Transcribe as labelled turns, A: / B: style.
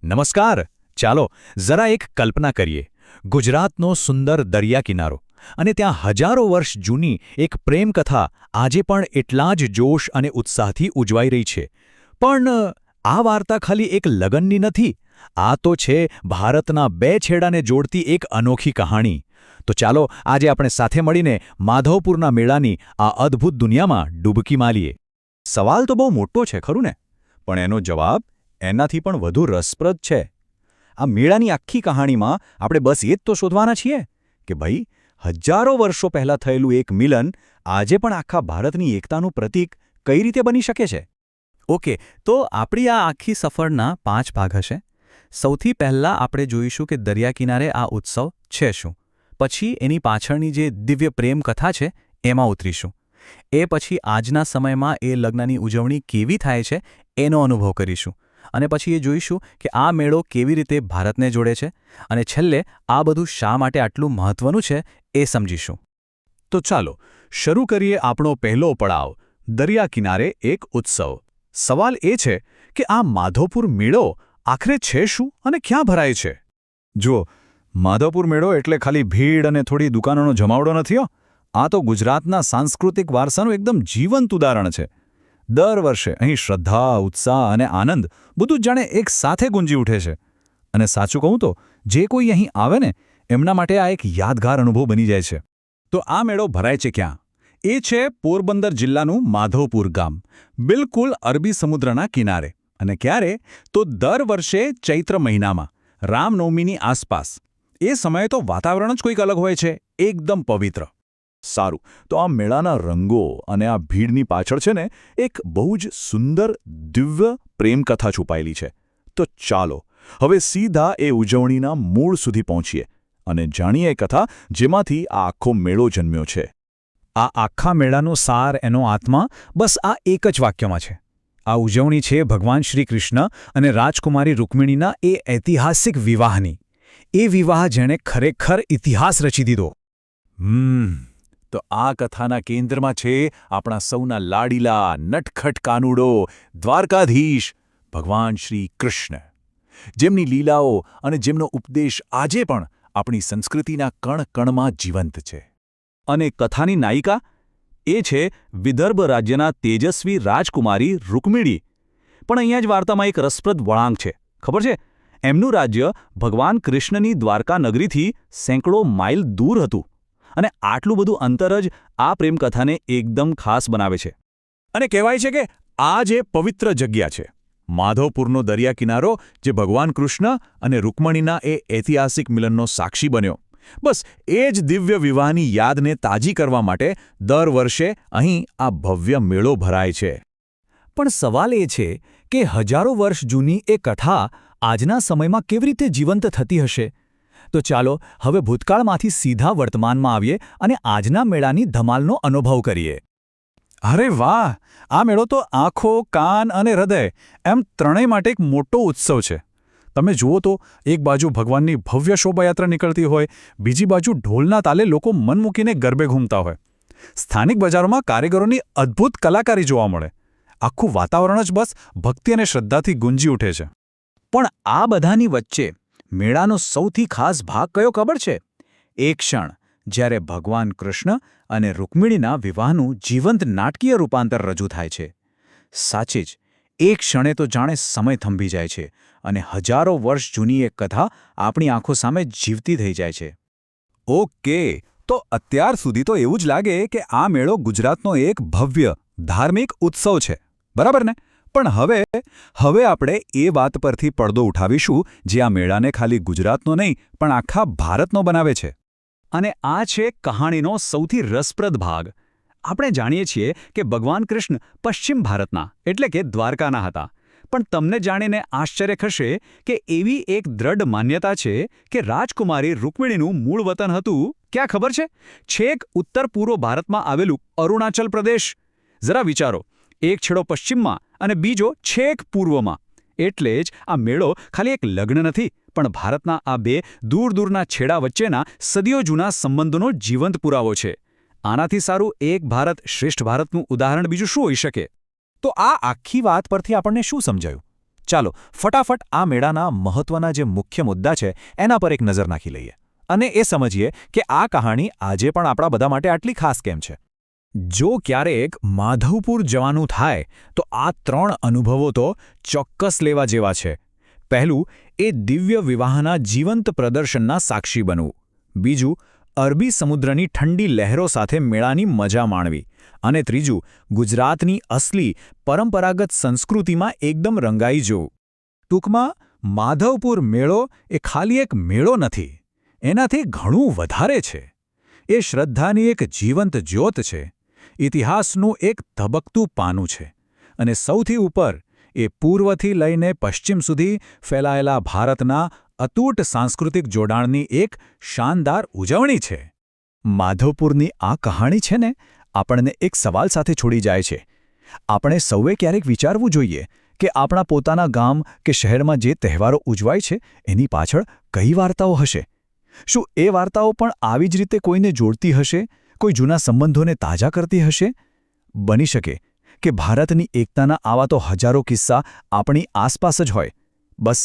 A: નમસ્કાર. ચાલો જરા એક કલ્પના કરીએ. ગુજરાતનો સુંદર દરિયા કિનારો અને ત્યાં હજારો વર્ષ જૂની એક પ્રેમકથા આજે પણ એટલા જ જોશ અને ઉત્સાહથી ઉજવાઈ રહી છે. પણ આ વાર્તા ખાલી એક લગનની નથી. આ તો છે ભારતના બે છેડાને જોડતી એક અનોખી કહાણી. તો ચાલો આજે આપણે સાથે મળીને માધવપુરના મેળાની આ અદ્ભુત દુનિયામાં ડૂબકી મારીએ.
B: સવાલ તો બહુ મોટો છે ખરું ને, પણ એનો જવાબ એનાથી પણ વધુ રસપ્રદ છે. આ મેળાની આખી કહાણીમાં આપણે બસ એ જ તો શોધવાના છીએ કે ભાઈ, હજારો વર્ષો પહેલાં થયેલું એક મિલન આજે પણ આખા ભારતની એકતાનું પ્રતીક કઈ રીતે બની શકે છે.
C: ઓકે, તો આપણી આ આખી સફરના 5 ભાગ હશે. સૌથી પહેલાં આપણે જોઈશું કે દરિયા કિનારે આ ઉત્સવ છે શું. પછી એની પાછળની જે દિવ્ય પ્રેમ કથા છે એમાં ઉતરીશું. એ પછી આજના સમયમાં એ લગ્નની ઉજવણી કેવી થાય છે એનો અનુભવ કરીશું. અને પછી એ જોઈશું કે આ મેળો કેવી રીતે ભારતને જોડે છે. અને છેલ્લે આ બધું શા માટે આટલું મહત્વનું છે એ સમજીશું.
B: તો ચાલો શરૂ કરીએ આપણો પહેલો પડાવ, દરિયા કિનારે એક ઉત્સવ. સવાલ એ છે કે આ માધવપુર મેળો આખરે છે શું અને ક્યાં ભરાય છે? જુઓ, માધવપુર મેળો એટલે ખાલી ભીડ અને થોડી દુકાનોનો જમાવડો નથી હો. આ તો ગુજરાતના સાંસ્કૃતિક વારસાનું એકદમ જીવંત ઉદાહરણ છે. દર વર્ષે અહીં શ્રદ્ધા, ઉત્સાહ અને આનંદ બધું જ જાણે એક સાથે ગુંજી ઉઠે છે. અને સાચું કહું તો જે કોઈ અહીં આવે ને એમના માટે આ એક યાદગાર અનુભવ બની જાય છે. તો આ મેળો ભરાય છે ક્યાં? એ છે પોરબંદર જિલ્લાનું માધવપુર ગામ, બિલકુલ અરબી સમુદ્રના કિનારે. અને ક્યારે? તો દર વર્ષે ચૈત્ર મહિનામાં, રામનવમીની આસપાસ. એ સમયે તો વાતાવરણ જ કોઈક અલગ હોય છે, એકદમ પવિત્ર. સારું, તો આ મેળાના રંગો અને આ ભીડની પાછળ છે ને એક બહુ જ સુંદર દિવ્ય પ્રેમકથા છુપાયેલી છે. તો ચાલો હવે સીધા એ ઉજવણીના મૂળ સુધી પહોંચીએ અને જાણીએ એ કથા જેમાંથી આ આખો મેળો જન્મ્યો છે.
A: આ આખા મેળાનો સાર, એનો આત્મા બસ આ એક જ વાક્યમાં છે. આ ઉજવણી છે ભગવાન શ્રી કૃષ્ણ અને રાજકુમારી રૂકમિણીના એ ઐતિહાસિક વિવાહની. એ વિવાહ જેણે ખરેખર ઇતિહાસ રચી દીધો.
B: તો આ કથાના કેન્દ્રમાં છે આપણા સૌના લાડીલા નટખટ કાનુડો, દ્વારકાધીશ ભગવાન શ્રી કૃષ્ણ, જેમની લીલાઓ અને જેમનો ઉપદેશ આજે પણ આપણી સંસ્કૃતિના કણ કણમાં જીવંત છે. અને કથાની નાયિકા એ છે વિદર્ભ રાજ્યના તેજસ્વી રાજકુમારી રૂકમિણી. પણ અહીંયા જ વાર્તામાં એક રસપ્રદ વળાંક છે. ખબર છે? એમનું રાજ્ય ભગવાન કૃષ્ણની દ્વારકા નગરીથી સેંકડો માઇલ દૂર હતું. અને આટલું બધું અંતર જ આ પ્રેમકથાને એકદમ ખાસ બનાવે છે. અને કહેવાય છે કે આ જે પવિત્ર જગ્યા છે, માધવપુરનો દરિયા કિનારો, જે ભગવાન કૃષ્ણ અને રૂકમણીના એ ઐતિહાસિક મિલનનો સાક્ષી બન્યો, બસ એ જ દિવ્ય વિવાહની યાદને તાજી કરવા માટે દર વર્ષે અહીં આ ભવ્ય મેળો ભરાય છે.
A: પણ સવાલ એ છે કે હજારો વર્ષ જૂની એ કથા આજના સમયમાં કેવી રીતે જીવંત થતી હશે? તો ચાલો હવે ભૂતકાળમાંથી સીધા વર્તમાનમાં આવીએ અને આજના મેળાની ધમાલનો અનુભવ કરીએ.
B: અરે વાહ! આ મેળો તો આંખો, કાન અને હૃદય એમ ત્રણેય માટે એક મોટો ઉત્સવ છે. તમે જુઓ તો એક બાજુ ભગવાનની ભવ્ય શોભાયાત્રા નીકળતી હોય, બીજી બાજુ ઢોલના તાલે લોકો મન મૂકીને ગરબે ઘૂમતા હોય. સ્થાનિક બજારોમાં કારીગરોની અદ્ભુત કલાકારી જોવા મળે. આખું વાતાવરણ જ બસ ભક્તિ અને શ્રદ્ધાથી ગુંજી ઉઠે છે. પણ આ બધાની વચ્ચે મેળાનો સૌથી ખાસ ભાગ કયો ખબર છે? એક ક્ષણ જ્યારે ભગવાન કૃષ્ણ અને રૂકમિણીના વિવાહનું જીવંત નાટકીય રૂપાંતર રજૂ થાય છે. સાચે જ, એક ક્ષણે તો જાણે સમય થંભી જાય છે અને હજારો વર્ષ જૂની એક કથા આપણી આંખો સામે જીવતી થઈ જાય છે. ઓકે, તો અત્યાર સુધી તો એવું જ લાગે કે આ મેળો ગુજરાતનો એક ભવ્ય ધાર્મિક ઉત્સવ છે, બરાબર ને? પણ હવે આપણે એ વાત પરથી પડદો ઉઠાવીશું જે આ મેળાને ખાલી ગુજરાતનો નહીં પણ આખા ભારતનો બનાવે છે. અને આ છે કહાણીનો સૌથી રસપ્રદ ભાગ. આપણે જાણીએ છીએ કે ભગવાન કૃષ્ણ પશ્ચિમ ભારતના એટલે કે દ્વારકાના હતા. પણ તમને જાણીને આશ્ચર્ય થશે કે એવી એક દ્રઢ માન્યતા છે કે રાજકુમારી રૂકમિણીનું મૂળ વતન હતું ક્યાં ખબર છે? છેક ઉત્તર પૂર્વ ભારતમાં આવેલું અરુણાચલ પ્રદેશ. જરા વિચારો, એક છેડો પશ્ચિમમાં અને બીજો છેક પૂર્વમાં. એટલે જ આ મેળો ખાલી એક લગ્ન નથી, પણ ભારતના આ બે દૂર દૂરના છેડા વચ્ચેના સદીઓ જૂના સંબંધોનો જીવંત પુરાવો છે. આનાથી સારું એક ભારત શ્રેષ્ઠ ભારતનું ઉદાહરણ બીજું શું હોઈ શકે? તો આ આખી વાત પરથી આપણને શું સમજાયું? ચાલો ફટાફટ આ મેળાના મહત્વના જે મુખ્ય મુદ્દા છે એના પર એક નજર નાખી લઈએ અને એ સમજીએ કે આ કહાણી આજે પણ આપણા બધા માટે આટલી ખાસ કેમ છે. જો ક્યારેક માધવપુર જવાનું થાય તો આ 3 અનુભવો તો ચોક્કસ લેવા જેવા છે. પહેલું, એ દિવ્ય વિવાહના જીવંત પ્રદર્શનના સાક્ષી બનવું. બીજું, અરબી સમુદ્રની ઠંડી લહેરો સાથે મેળાની મજા માણવી. અને ત્રીજું, ગુજરાતની અસલી પરંપરાગત સંસ્કૃતિમાં એકદમ રંગાઈ જવું. ટૂંકમાં માધવપુર મેળો એ ખાલી એક મેળો નથી, એનાથી ઘણું વધારે છે. એ શ્રદ્ધાની એક જીવંત જ્યોત છે, ઇતિહાસનું એક ધબકતું પાનું છે અને સૌથી ઉપર એ પૂર્વથી લઈને પશ્ચિમ સુધી ફેલાયેલા ભારતના અતૂટ સાંસ્કૃતિક જોડાણની એક શાનદાર ઉજવણી છે. માધવપુરની આ કહાણી છે ને, આપણને એક સવાલ સાથે છોડી જાય છે. આપણે સૌએ ક્યારેક વિચારવું જોઈએ કે આપણા પોતાના ગામ કે શહેરમાં જે તહેવારો ઉજવાય છે એની પાછળ કઈ વાર્તાઓ હશે? શું એ વાર્તાઓ પણ આવી જ રીતે કોઈને જોડતી હશે, કોઈ જૂના સંબંધોને તાજા કરતી હશે? બની શકે કે ભારતની એકતાના આવા તો હજારો કિસ્સા આપણી આસપાસ જ હોય. બસ